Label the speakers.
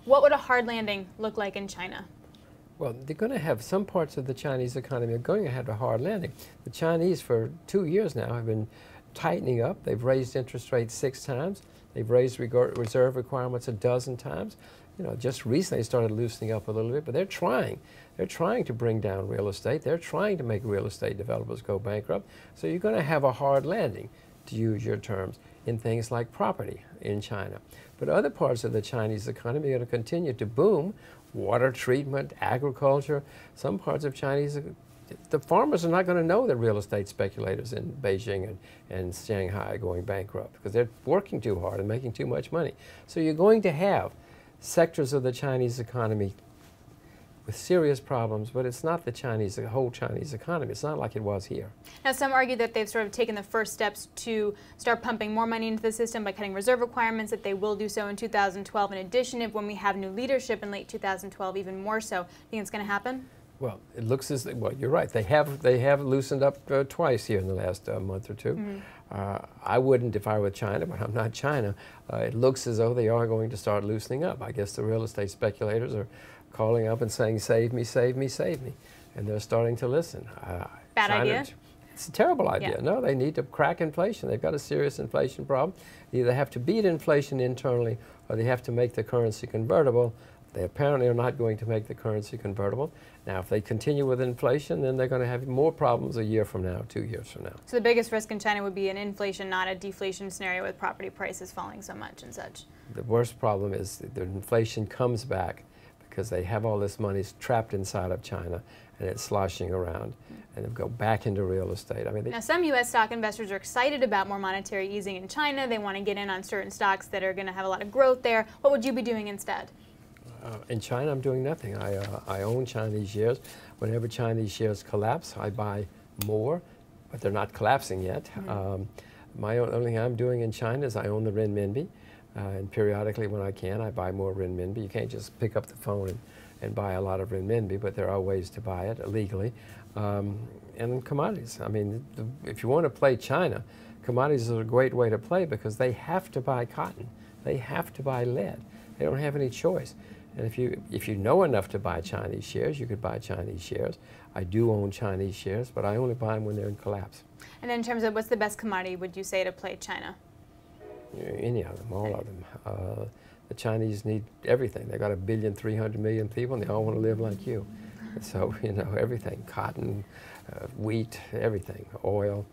Speaker 1: What would a hard landing look like in China?
Speaker 2: Well, they're going to have some parts of the Chinese economy are going to have a hard landing. The Chinese, for 2 years now, have been tightening up. They've raised interest rates 6 times. They've raised reserve requirements a dozen times. You know, just recently they started loosening up a little bit, but they're trying. They're trying to bring down real estate. They're trying to make real estate developers go bankrupt. So you're going to have a hard landing, to use your terms, in things like property in China. But other parts of the Chinese economy are going to continue to boom. Water treatment, agriculture, some parts of Chinese, the farmers are not going to know the real estate speculators in Beijing and Shanghai going bankrupt because they're working too hard and making too much money. So you're going to have sectors of the Chinese economy with serious problems, but it's not the whole Chinese economy. It's not like it was here.
Speaker 1: Now, some argue that they've sort of taken the first steps to start pumping more money into the system by cutting reserve requirements, that they will do so in 2012. In addition, if when we have new leadership in late 2012, even more so, do you think it's going to happen?
Speaker 2: Well, it looks as, well, you're right. They have loosened up twice here in the last month or two. Mm-hmm. I wouldn't if I were China, but I'm not China. It looks as though they are going to start loosening up. I guess the real estate speculators are calling up and saying, save me, save me, save me. And they're starting to listen.
Speaker 1: Bad idea?
Speaker 2: It's a terrible idea.
Speaker 1: Yeah.
Speaker 2: No, they need to crack inflation. They've got a serious inflation problem. They either have to beat inflation internally or they have to make the currency convertible. They apparently are not going to make the currency convertible. Now, if they continue with inflation, then they're going to have more problems a year from now, 2 years from now.
Speaker 1: So the biggest risk in China would be an inflation, not a deflation scenario with property prices falling so much and such.
Speaker 2: The worst problem is that the inflation comes back because they have all this money trapped inside of China and it's sloshing around and they go back into real estate. I mean,
Speaker 1: now, some U.S. stock investors are excited about more monetary easing in China. They want to get in on certain stocks that are going to have a lot of growth there. What would you be doing instead?
Speaker 2: In China, I'm doing nothing. I own Chinese shares. Whenever Chinese shares collapse, I buy more, but they're not collapsing yet. Mm-hmm. Only thing I'm doing in China is I own the renminbi, and periodically when I can, I buy more renminbi. You can't just pick up the phone and buy a lot of renminbi, but there are ways to buy it legally. And commodities. I mean, if you want to play China, commodities are a great way to play because they have to buy cotton. They have to buy lead. They don't have any choice. And if you know enough to buy Chinese shares, you could buy Chinese shares. I do own Chinese shares, but I only buy them when they're in collapse.
Speaker 1: And in terms of what's the best commodity, would you say, to play China?
Speaker 2: Any of them, all of them. The Chinese need everything. They've got 1,300,000,000 people, and they all want to live like you. So, you know, everything, cotton, wheat, everything, oil.